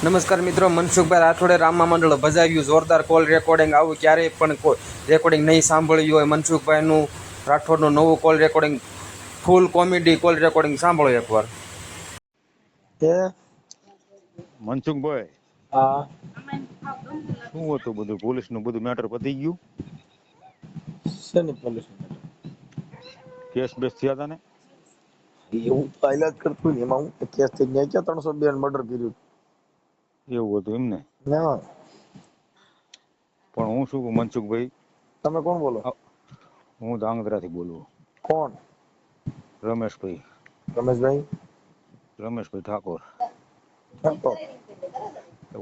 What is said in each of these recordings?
નમસ્કાર મિત્રો, મનસુખભાઈ રાઠોડે રામા મંડળ ભજાવ્યું જોરદાર કોલ રેકોર્ડિંગ. આવું ક્યારેય પણ રેકોર્ડિંગ નહીં સાંભળ્યું હોય. મનસુખભાઈનું રાઠોડનું નવું call recording, full comedy call recording સાંભળો એકવાર. મનસુખભાઈ, હા, શું હતું બધું પોલીસ નું બધું મેટર પતી ગયું? શેની પોલીસ? કેસ બેસ થયા હતા ને? એવું તો આયલા જ કરતું ને, એમાં હું કેસ થઈ ગયા ક્યાં 302 મર્ડર કર્યું એવું હતું એમ ને? ના. પણ હું શું કહું મનસુખભાઈ, તમે કોણ બોલો? હું ધાંગધ્રાથી બોલું. કોણ? રમેશભાઈ. રમેશભાઈ ઠાકોર. તો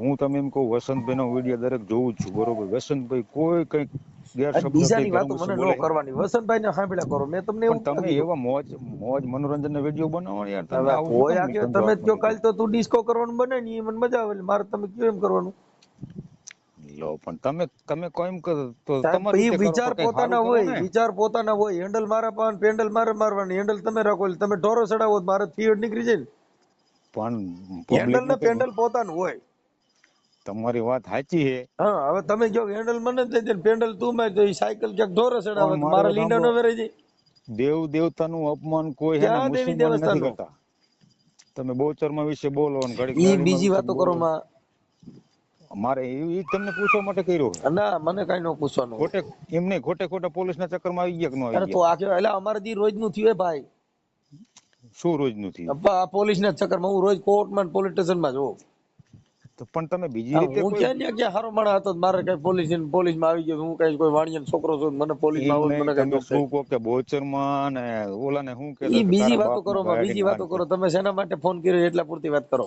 હું તમે એમ કહું, વસંતભાઈ નો વિડીયો દરેક જોઉં જ છું, બરોબર? વસંતભાઈ કોઈ કઈક ગેરશબ્દ બીજાની વાતો મને ન કરવાની. વસંતભાઈ ને સાંભળ્યા કરો. મેં તમને એવું તમે એવા મોજ મનોરંજન ના વિડીયો બનાવો યાર. તમે આવું કોઈ આ કે તમે કયો કાલ તો તું ડિસ્કો કરવાનું બને ને, મને મજા આવે. મારે તમે કયો એમ કરવાનું? લો પણ તમે કોઈ એમ કરો તો તમારે વિચાર પોતાના હોય, વિચાર પોતાના હોય. હેન્ડલ મારા પાન, પેન્ડલ મારે મારવાની. હેન્ડલ તમે રાખો, તમે ઢોરો ચડાવો, મારે ફીડ નીકળી જાય ને. પણ હેન્ડલ ને પેન્ડલ પોતાનું હોય. તમારી વાત સાચી છે. હા, હવે તમે જો હેન્ડલ મને દઈ દે, પેન્ડલ તું માર, તો ઈ સાયકલ ક્યાંક ઢોરો ચડાવે, મારા લીંડા નો વેરાઈ જાય. દેવ દેવતાનું અપમાન કોઈ હે ને મુસલમાન નથી કરતા. તમે બહુચરમાં વિશે બોલો ને ઘડીક ઈ બીજી વાતો કરો માં. મારે ઈ તમને પૂછવા માટે કર્યો. ના, મને કઈ ન પૂછવાનું. ખોટે એમ નહીં, ખોટે પોલીસ ના ચક્કરમાં આવી ગયા કે ન આવી અરે તો આ એટલે અમારે દી રોજ નું થયું ભાઈ. શું રોજ નું થયું? પોલીસ ના ચક્કરમાં હું રોજ કોર્ટમાં પોલીસ સ્ટેશન માં જોઉં. તો પણ તમે બીજી રીતે હું ક્યાં હારો માણસ હતો, મારે કઈ પોલીસ માં આવી ગયો, હું કઈ કોઈ વાણિયાનો છોકરો છું, મને પોલીસ માં આવું, મને કઈ શું કહો કે બોચરમાં ને ઓલા ને શું કે ઈ બીજી વાતો કરો માં, બીજી વાતો કરો. તમે શેના માટે ફોન કર્યો એટલા પૂરતી વાત કરો.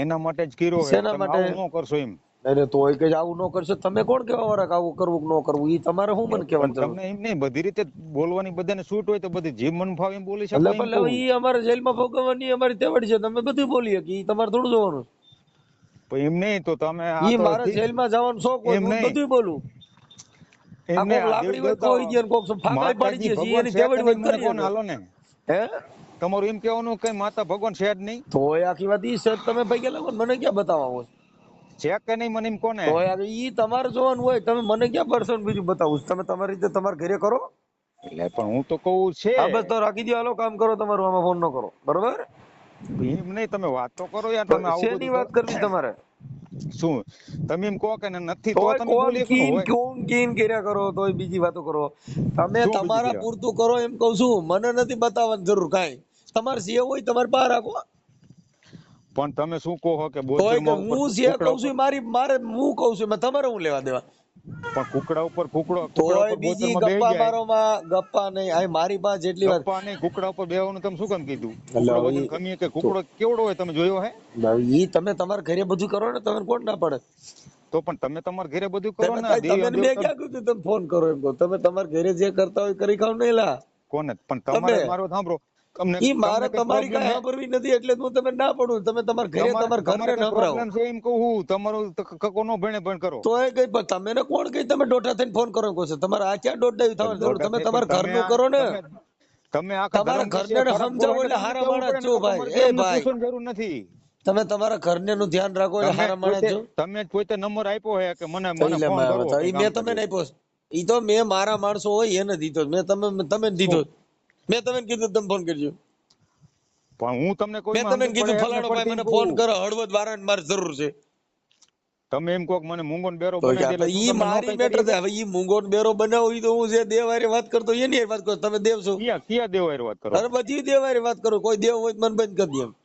એના માટે જ કર્યો છે. શેના માટે ન કરશો એમ? અરે તો હોય કે આવું ન કરશો. તમે કોણ કેવા વાળા આવું કરવું કે ન કરવું? ઈ તમારે શું મને કહેવાનું જરૂર? તમને એમ નહીં, બધી રીતે બોલવાની બધાને છૂટ હોય તો બધી જે મન ફાવે એમ બોલી શકો. એટલે ઈ અમારે જેલમાં ભોગવવાની અમારી તેવડ છે. તમે બધું બોલીએ કે ઈ તમારે થોડું જોવાનું. એમ નહીં તો તમે ઈ મારે જેલમાં જવાનો શોખ હોય, હું બધું બોલું. એમને લાકડી હોય કોઈ દે, કોક ફાંકાઈ પડી જાય, એની તેવડ હોય કરી હાલો ને. હે તમારું એમ કહેવાનું કે માતા ભગવાન છે જ નહીં? તો આખી વાત ઈ છે. તમે ભાઈ લાવો મને ક્યાં બતાવવા છે કે નહીં મને એમ કોને? તો ઈ તમારે જોવાનું હોય. તમે મને ક્યાં પર્સન બીજું બતાવું? તમે તમારી રીતે તમારા ઘરે કરો. એટલે પણ હું તો કહું છે. હા બસ તો રાખી દો, હાલો કામ કરો તમારું, આમાં ફોન ન કરો, બરોબર? એમ નહીં, તમે વાત તો કરો યાર. તમે આવું શેની વાત કરવી તમારે? શું તમે એમ કહો કે નથી તો તોય તમે બોલી કોણ કીન કર્યા કરો, તોય બીજી વાતો કરો. તમે શું બીજી તમારા કર્યા? પૂરતું કરો એમ કહું છું. મને નથી બતાવવાની જરૂર કાંઈ. તમારે જે હોય તમારે બહાર રાખો. પણ તમે શું કહો કે હું જે કહું છું મારે હું કહું છું તમારે હું લેવા દેવા? પણ કુકડા ઉપર તોય બીજી ગપ્પા મારો માં ગપ્પા નહીં. આ મારી પાસે જેટલી વાત ગપ્પા નહીં, કુકડા ઉપર બેહવાનું તમે શું કામ કીધું? એટલે કુકડો વજન ખમીએ કે કુકડો કેવડો હોય તમે જોયો હે? ઈ તમે તમારા ઘરે બધું કરો ને, તમે કોણ ના પડે? તો પણ તમે તમારા ઘરે બધું કરો ને. તમે મેં ક્યાં કીધું તમે ફોન કરો એમ કહો? તમે તમારા ઘરે જે કરતા હોય કરી ખાવ નહીં લા. કોને? પણ તમારે મારો સાંભળો, ઈ મારે તમારી કઈ સાંભળવી નથી એટલે હું તમે ના પડું. તમે તમારા ઘરે તમારા ઘરને સંભળાવો. એમ કહું હું તમારું કકો નો ભણે ભણ કરો. તો એ કઈ તમે ને કોણ કઈ તમે દોઢા થઈને ફોન કરો કહો છો? તમારે આ ક્યાં દોઢ થવાની જરૂર? તમે તમારા ઘરનું કરો ને. તમે તમારા ઘરને સમજાવો એટલે હારા માણસ છો ભાઈ. એ ભાઈ જરૂર નથી. તમે તમારા ઘરને નું ધ્યાન રાખો એટલે હારા માણસ છો. તમે પોતે નંબર આપ્યો હે કે મને ફોન કરો. મેં તમને આપ્યો. ઈ તો મેં મારા માણસો હોય એને દીધો. મેં તમે દીધો. મેં તમને કીધું તમે ફોન કરજો. પણ હું તમને કોઈ મેં તમને કીધું ફલાણો ભાઈ મને ફોન કરો, હળવદ વાળાને મારે જરૂર છે. તમે એમ કહો મને મૂંગો ને બેરો બનાવી દે. ઈ મારી મેટર છે. હવે ઈ મૂંગો ને બેરો બનાવો ઈ તો હું જે દેવારી વાત કરતો એની વાત કરો. તમે દેવ છો? ક્યાં દેવારી વાત કરો? અરે બધી દેવારી વાત કરો. કોઈ દેવ હોય મન બંધ કરી દે એમ.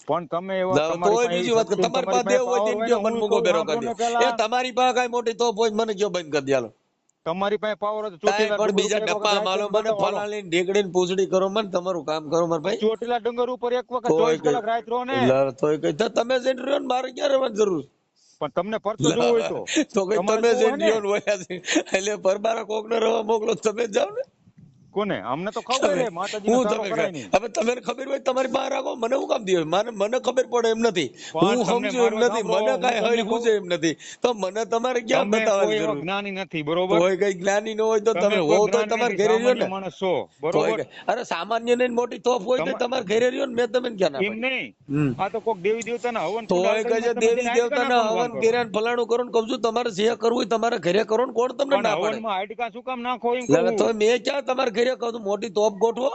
પણ તમે એવા તમારી બીજી વાત કરો. તમારી પાસે દેવ હોય તેમ કયો મન મૂંગો બેરો કરી દે. એ તમારી પાસે કઈ મોટી તોપ હોય મને કયો બંધ કરી દે. હાલો તમારી પાસે પાવર હતો. પણ બીજા ડબ્બા માલો મને ફલાણી ઢેકડીને પૂછડી કરો મને, તમારું કામ કરો માર ભાઈ. ચોટીલા ડુંગર ઉપર એક વખત 24 કલાક રાત રહો ને. તોય કઈ તમે જઈને રહ્યો ને, મારે ક્યાં રહેવાની જરૂર? પણ તમને પરતો જોવો હોય તો કઈ તમે જઈને રહ્યો ને વયા છે એટલે પરબારા કોક ને રહેવા મોકલો તમે જ જાવ ને. કોને? અમને તો ખબર છે માતાજીનો હું સારો તમે કરાય નહીં. હવે તમને ખબર હોય તમારી બહાર રાખો, મને હું કામ દે? મને ખબર પડે એમ નથી, પણ હું તમને સમજુ એમ મારો નથી, સાંભળો, મને હું કાંઈ તમને હળી કહું, હુજે એમ નથી, તો મને તમારે ક્યાં તમે બતાવવાની કોઈ એવા જરૂર? જ્ઞાની નથી, બરોબર? તોય કઈ જ્ઞાની ન હોય તો તમે તમે હો કોઈ તો જ્ઞાની તમારે નથી, ઘરે રહ્યો સામાન્ય ને. માણસ છો, તોય બરોબર? કઈ અરે સામાન્ય ને મોટી તોફ હોય તો તમારે ઘરે રહ્યો ને, મેં તમને ક્યાં ના એમ પાડી? નહીં, આ તો કોક દેવી દેવતાના હવન કુંડ તોય હાલતા કહે હોય છે ને, તમે દેવી જઈને હાડકા દેવતાના નાખવાનું કામ હવન કરો. કર્યા ને ફલાણું કરો ને, કહું છું તમારે જે કરવું હોય તમારે ઘરે કરો ને, કોણ તમને પણ ના પાડે? હવનમાં હાડકા શું કામ નાખો એમ એટલે હવે કહું? તો મેં ક્યાં તમારે ઘરે કહું છું મોટી તોપ ગોઠવો?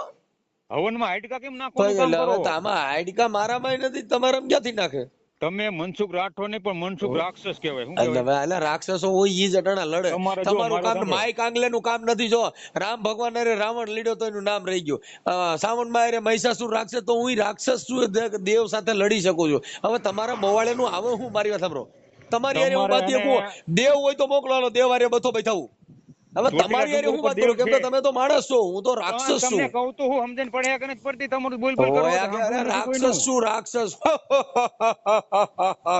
હવનમાં હાડકા કેમ તો નાખવાનું કામ એટલે કરો? હવે તો આમાં હાડકા મારામાં નથી, તમારામાં ક્યાંથી નાખે? તમે મનસુખ રાઠોડ નહીં પણ મનસુખ રાક્ષસ કહેવાય. શું એટલે કહેવાય? હવે એટલે રાક્ષસો હોય ઈ જ અટાણા લડે. તમારે જો તમારું મારે કામ સાંભળો. માઈક આંગલે નું કામ નથી. જો રામ ભગવાન અરે રાવણ લીડ્યો તો એનું નામ રહી ગયું. સાવણ માં અરે મહિષાસુર રાક્ષસ, તો હું રાક્ષસ છું, દેવ સાથે લડી શકું છું. હવે તમારા મોવાળે નું આવો હું મારી વાત સાંભળો, તમારી હારે હું તમારે બાતી એને શકું? દેવ હોય તો મોકલવાનો, દેવ હારે બથો બેઠાવું. હવે ચોટીલા તમારી હારે ડુંગર હું ઉપર વાત દેવ કરું? કેમ કે છે. તમે તો માણસ છો, હું તો પણ રાક્ષસ છું. તમને કહું તો હું સમજણ પડ્યા કે નથી પડતી? તમારું બોલ બોલ કરો ઓય તો કે અરે સાંભળવું નથી રાક્ષસ કોઈનું. છું, રાક્ષસ.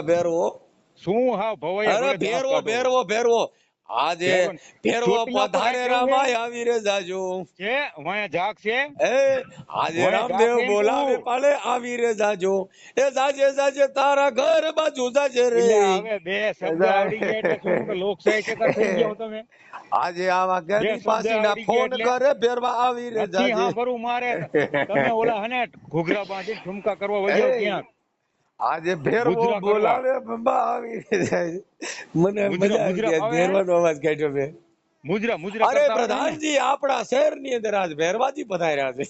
ભેરવો, શું હા ભવાયા અરે ભલે દાંત ભેરવો કાઢો. ભેરવો ભેરવો. આજે ભેરવો. ભેરવો ચોટીલા પર આ પધારે કેવું રામાય આવી રે જાજો. છે વાયા ઝાક છે. એ આજે વાયા રામદેવ ઝાક એમ બોલાવે કહું. પાલે આવી રે જાજો. એ જાજે જાજે તારા ઘર બાજુ જાજે રે. એટલે હવે બે શબ્દ આવડી ગયા એટલે શું મોટો લોક સાહિત્યકાર થઈ ગયા હો તમે? આજે આવા બે ગેડી શબ્દ પાસી ના આવડી ગયા ફોન એટલે કરે ભેરવા આવી રે નથી જાજે. હા ભરું મારે. તમે ઓલા હને ઘૂઘરા બાંધી ઠુમકા કરવા વહી એ, ક્યાંક આજે ભેરવો ગુજરા કરવા. બોલાવે બંબા આવી રે જાજે. મને ગુજરા મજા આવી ગુજરા ગઈ, ફાવે? ભેરવાનો અવાજ કાઢ્યો મેં. મુજરા મુજરા અરે કરતા આવડે ને? પ્રધાનજી, આપણા શહેરની અંદર આજ ભેરવાજી પધાર્યા છે.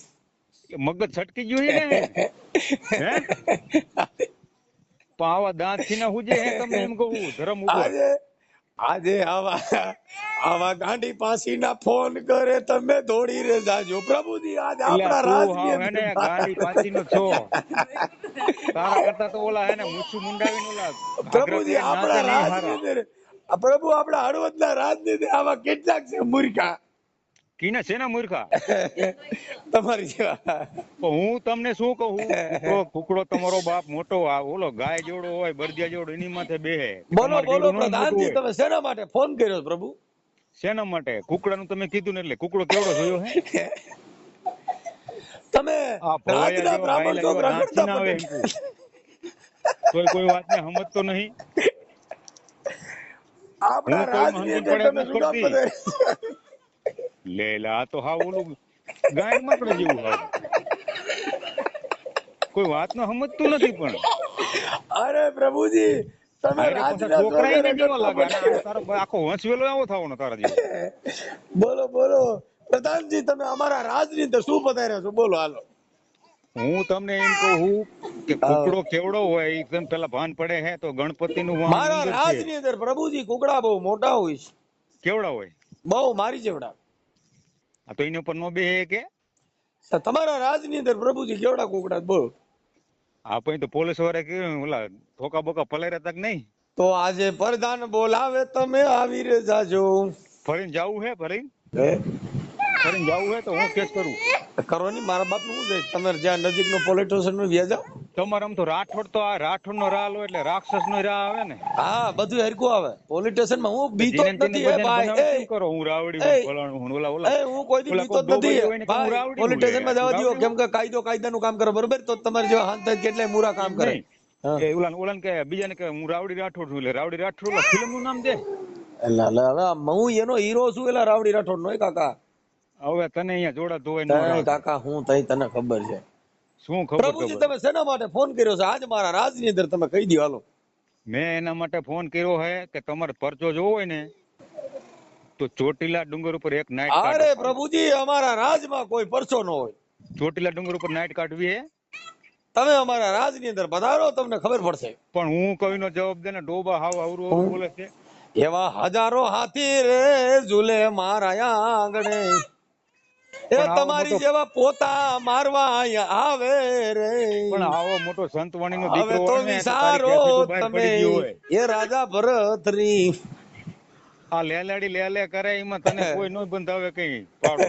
મગજ છટકી ગયું છે ને? હે પણ આવા દાંત થી ના હુજે હે તમને એમ કહું ધર્મ ઉપર. આજે આજે આવા ગાંડી પાસી ના ફોન કરે તમે દોડી રે જાજો. પ્રભુજી આજ એટલે આપણા તું રાજની હાવ હે ને અંદર ગાંડી પાછી નો છો. તારા કરતા તો ઓલા હે ને મૂછું મુંડાવીને ઓલા ઘાઘરા પ્રભુજી પહેરીને આપણા નાચે નહીં રાજની હારા. અંદર પ્રભુ આપણા હળવદના રાજની અંદર આવા કેટલાક છે મૂર્ખા કીને છે ને મૂર્ખા. તમારી જેવા. પણ હું તમને શું કહું, કુકડો તમારો બાપ મોટો ઓલો ગાય જેવડો હોય બરદિયા જેવડો એની માથે બેહે. બોલો તમારે બોલો જેવડું ન મોટું પ્રધાનજી, હોય. તમે શેના માટે ફોન કર્યો છે પ્રભુ? શેના માટે? કુકડાનું તમે કીધું ને એટલે કુકડો કેવડો જોયો હે? તમે આ ભવાયા રાજના જેવા બ્રાહ્મણ ગાયલા જેવા છોકરા દાંત કરતા ના આવે એમ પણ કહું. તોય કોઈ વાતને સમજતો નહીં. આપણા હું કોઈનું રાજની સમજણ અંદર પડે તમે જ શું કામ નથી પધાર્યા? લે લે આ તો હા ઓલું ગાય માત્ર જેવું હાવ. કોઈ વાત નો સમજતું નથી પણ અરે પ્રભુજી, તમે આયરે પાછા રાજના છોકરા એને સોગરે જેવા કરતા લાગે અને પણ- તારો આખો વંશવેલો આવો થવાનો તારા જેવો. બોલો બોલો પ્રધાનજી, તમે અમારા રાજની અંદર શું પધાર્યા છો? બોલો હાલો. હું તમને એમ કહું કે કુકડો કેવડો હોય એ તમને પેલા ભાન પડે હે તો ગણપતિ નું વાહન મારા ઉંદર છે. રાજની અંદર પ્રભુજી કુકડા બહુ મોટા હોય છે, કેવડા હોય? બહુ મારી જેવડા. આ તો એની ઉપર નો બેહે કે? તમારા રાજની અંદર પ્રભુજી કેવડા કુકડા છે? બોલો. આ પછી તો પોલીસ વાળા કેવું ઓલા ઠોકા બોકા પલાર્યા હતા કે નહીં? તો આજે પ્રધાન બોલાવે તમે આવી રે જાજો. ફરીને જાવું હે? ફરીને હે? જાવું હે તો હું કેસ કરું. કરો ની, મારા બાપ નું શું છે? તમે જ્યાં નજીક નો પોલીસ સ્ટેશન નું વ્યા જાઓ. તમારે આમ તો રાઠોડ તો આ રાઠોડ નો રાહ લો એટલે રાક્ષસ નો રાહ આવે ને. હા, બધું હરખું આવે. પોલીસ સ્ટેશન માં હું બીતો જ જેને તેને નથી. હે બધાને ભાઈ, બનાવે કેમ કરો? હું રાવડી હું ફલાણું હું ઓલા ઓલા હું કોઈ દી ઓલા બીતો કોક જ નથી. ડોબરી હોય ને કે હું ભાઈ, રાવડી પોલીસ હું સ્ટેશન માં લે. જવા દો, રાવડી કેમ કે કાયદો કાયદાનું કામ કરે, બરોબર? તો તમારે જેવા હાથ થાય કેટલાય મૂરા કામ કરે. નહીં. હા. એ ઓલાને કે બીજાને કે હું રાવડી રાઠોડ છું એટલે રાવડી રાઠોડ ઓલા ફિલ્મ નું નામ દે. એટલે હવે હું એનો હીરો છું, એલા રાવડી રાઠોડ નો. કાકા હવે તને અહીંયા જોડા ધોવાય ન તને રાખે. કાકા હું તઈ તને ખબર છે. શું ખબર પ્રભુજી, ખબર તમે શેના માટે ફોન કર્યો છે? આજ મારા રાજની અંદર તમે કહી દો હાલો. મેં એના માટે ફોન કર્યો હે કે તમારે પરચો જોવો હોય ને તો ચોટીલા ડુંગર ઉપર એક નાઇટ અરે કાઢો. પ્રભુજી, અમારા રાજમાં કોઈ પરચો ન હોય. ચોટીલા ડુંગર ઉપર નાઇટ કાઢવી હે તમે અમારા રાજની અંદર પધારો, તમને ખબર પડશે. પણ હું કવિનો જવાબ દે ને ડોબા હાવ આવરું આવરું બોલે છે. એવા હજારો હાથી રે ઝૂલે મારા આંગણે, એ પણ આવો તમારી મોટો- જેવા પોતા મારવા અહીંયા આવે રે. પણ આવો મોટો સંતવાણીનો હવે દીકરો તો હોય ને તો તારી વિચારો ક્યાંથી તું બહાર તમે, પડી ગયો હોય. એ રાજા ભરતરી. આ લેલાડી લે કરે એમાં તને કોઈ નો બંધાવે કઈ પાડો.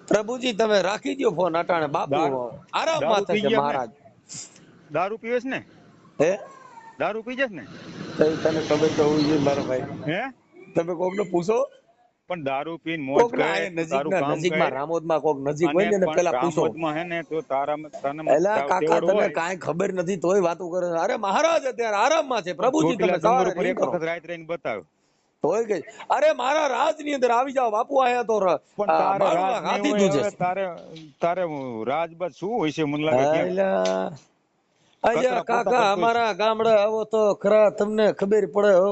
પ્રભુજી, તમે રાખી દો ફોન અટાણે. બાપુ દારૂ- આરામમાં દારૂ પી થશે ગયા મહારાજ. દારૂ પીવેસ ને? હે? દારૂ પી જસ ને? તને ખબર તો હોવી જોઈએ મારા ભાઈ. હે તમે કોકને પૂછો. પણ દારૂ પીને મોજ કોક ના કરે, તારું નજીકના કામ નજીકમાં કરે. રામોદમાં કોક નજીક હોય અને ને પણ પેલા પૂછો. રામોદમાં હે ને તો તને એલા કાકા તેવડ તને હોય. કાંઈ ખબર નથી તોય વાતો કરે. અરે મહારાજ અત્યારે આરામમાં છે પ્રભુજી, ચોટીલા તમે ડુંગર સવારે ઉપર નહીં એક કરો વખત રાત રહીને બતાવ. તોય કઈ અરે મારા રાજની અંદર આવી જાઓ બાપુ, આયા તો પણ તારે રાજ બાળમાં નહીં હાથી હોય. દૂજે હવે છે. તારે રાજબાદ શું હોય છે મને લાગે ક્યાંક અલ્યા અલ્યા કચરા પોતા કાકા કરતો હશે. અમારા ગામડે આવો તો ખરા, તમને ખબર પડે હો.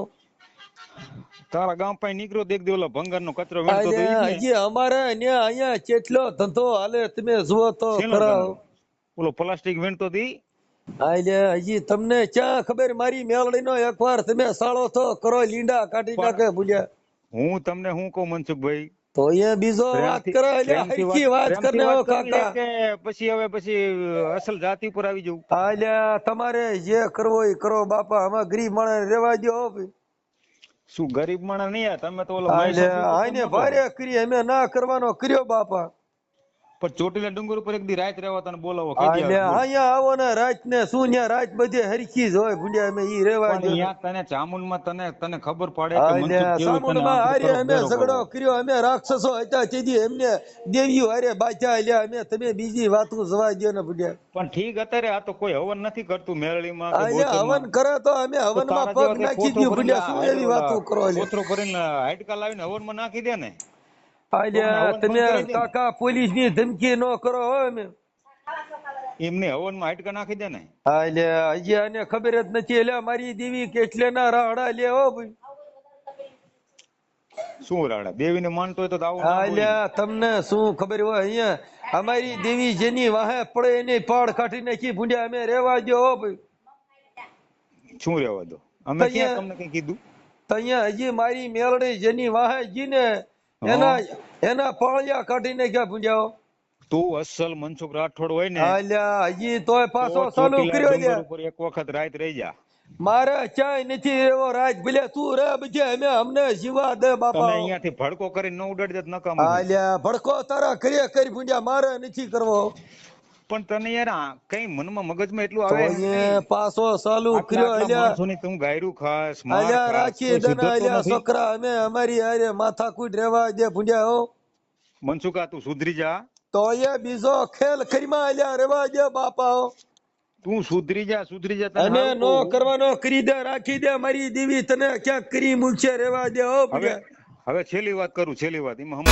તારા ગામ પાસે નીકળ્યો દેખ દે ઓલા ભંગાર નો કચરો વીણતો તો ઈ જ અલ્યા ને. હજી અમારે અહીંયા કેટલો ધંધો હાલે તમે જુઓ તો શેનો ખરા. ધંધો? ઓલો પ્લાસ્ટિક વીણતો તો ઈ? અલ્યા હજી તમને ક્યાં ખબર, મારી મેલડીનો એકવાર તમે સાળો તો કરો લીંડા કાઢી પણ નાખે ભૂલ્યા. હું તમને શું કહું મનસુખભાઈ, તો એ બીજો વાત કરે એટલે હરખી વાત પ્રેમથી કરને હો વાત કરવી છે કાકા. કે પછી અસલ જાતિ ઉપર આવી જવું? અલ્યા તમારે જે કરવો એ કરો બાપા, અમે ગરીબ માણસ રેવા દો હો ભાઈ. શું ગરીબ માણસ નહીં યાર, તમે તો ઓલો અલ્યા આને ભારે કરી અમે ના કરવાનો કર્યો બાપા. પણ ચોટીલા ડુંગર ઉપર એક દી રાત રહેવા તને બોલાવો કીધી અલ્યા અહીંયા આવો ને રાત ને શું ન્યા રાત બધે હરખી જ હોય ભૂંડ્યા, અમે ઈ રેવા પણ દો ને. અહીંયા તને ચામુંડમાં તને ખબર પડે કે મનસુખ અલ્યા કેવું તને સામુંડમાં આમ હારે તરફ અમે બેરો ઝઘડો કરવો. કર્યો, અમે રાક્ષસો હતા તેથી એમને દેવીઓ હારે બાધ્યા. અલ્યા અમે તમે બીજી વાતો જવા દો ને ભૂંડ્યા. પણ ઠીક અત્યારે આ તો કોઈ હવન નથી કરતું મેરળીમાં કે અલ્યા બોચરમાં. હવન કરે તો અમે તો હવનમાં તારા પગ જેવા નાખી કોથરો દઉં ભરીને ભૂંડ્યા, શું એવી વાતો કરો અલ્યા. કોથરો ભરીને હાડકા લાવીને હવનમાં નાખી દે ને. અલ્યા હવન તમે બંધ કરી દે ને. કાકા પોલીસ ની ધમકી ન કરો હો અમે. એમને હવનમાં હાડકા નાખી દે ને. અલ્યા હજી આને ખબર જ નથી. એટલે મારી દેવી કેટલે ના રાહડા લે હો ભાઈ. શું રાડા દેવીને માનતો હોય તો આવું ના બોલી. અલ્યા તમને શું ખબર હોય, અહીંયા અમારી દેવી જેની વાહે પડે એની પાડ કાઢી નાખી ભૂંડ્યા, અમે રેવા દો હો ભાઈ. શું રહેવા દો, અમે તો ક્યાં અહીંયા- તમને કઈ કીધું? તો અહીંયા હજી મારી મેલડી જેની વાહે જીને એના પાળિયા કાઢી નાખ્યા ભૂંડ્યા. તું અસલ મનસુખ રાઠોડ હોય ને અલ્યા હજી તોય પાછો તો ચાલુ ચોટીલા કર્યો ડુંગર છે. ઉપર એક વખત રાત રહી જા. મારે ક્યાંય નથી એવો રાજ, ભલે તું રે બીજે અમે અમને જીવા દે તને બાપા. અહીંયાથી ભડકો કરીને ન ઉડાડી દે નકામ. અલ્યા ભડકો તારા કરીએ કરી ભૂંડ્યા, મારે નથી કરવો. પણ તને યાર કઈ મનમાં મગજમાં એટલું તો આવે અહીંયા પાછો ચાલુ કર્યો. અલ્યા માણસોની તું ગાયરું ખાસ માર અલ્યા ખાસ, રાખી કોઈ દે ને સુધરતો અલ્યા નથી. છોકરા, અમે અમારી હારે માથાકૂટ રેવા દે ભૂંડ્યા હો. મનસુખા તું સુધરી જા. તો અહીંયા બીજો ખેલ ખરીમાં અલ્યા રેવા દે બાપા હો. તું સુધરી જા તને અને હારું નો કહું. કરવાનો કરી દે, રાખી દે મારી દેવી, તને ક્યાંક કરી મૂકશે રેવા દે હો હવે ભૂંડ્યા. હવે છેલ્લી વાત કરું, છેલ્લી વાત એમાં